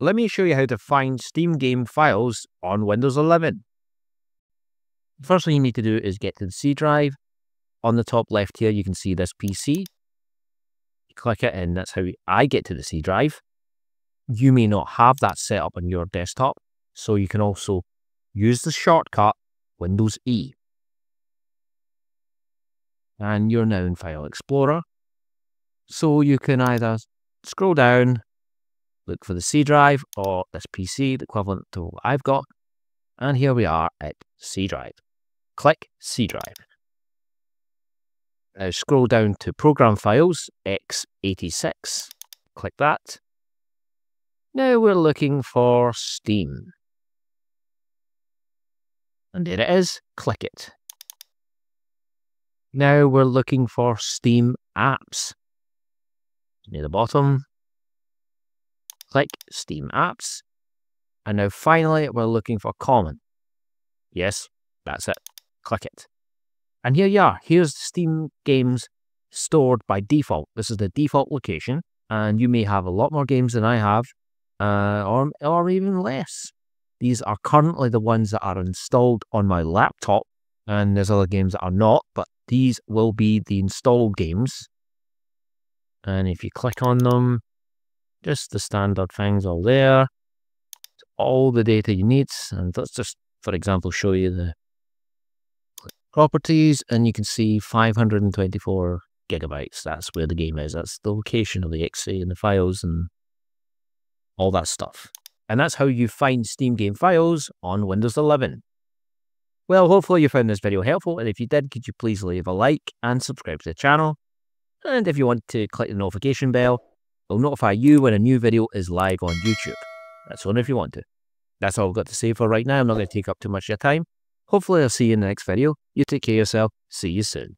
let me show you how to find Steam game files on Windows 11. First thing you need to do is get to the C drive. On the top left here, you can see this PC. You click it and that's how I get to the C drive. You may not have that set up on your desktop, so you can also use the shortcut Windows E. And you're now in File Explorer. So you can either scroll down, look for the C drive or this PC, the equivalent to what I've got. And here we are at C drive. Click C drive. Now scroll down to Program Files, x86. Click that. Now we're looking for Steam. And there it is. Click it. Now we're looking for Steam apps. Near the bottom, click Steam apps. And now finally, we're looking for Common. Yes, that's it. Click it. And here you are. Here's the Steam games stored by default. This is the default location. And you may have a lot more games than I have, or even less. These are currently the ones that are installed on my laptop. And there's other games that are not, but these will be the installed games. And if you click on them, just the standard things all there. It's all the data you need. And let's just, for example, show you the properties. And you can see 524 gigabytes. That's where the game is. That's the location of the exe and the files and all that stuff. And that's how you find Steam game files on Windows 11. Well, hopefully you found this video helpful. And if you did, could you please leave a like and subscribe to the channel? And if you want to click the notification bell, it'll notify you when a new video is live on YouTube. That's only if you want to. That's all I've got to say for right now. I'm not going to take up too much of your time. Hopefully I'll see you in the next video. You take care of yourself. See you soon.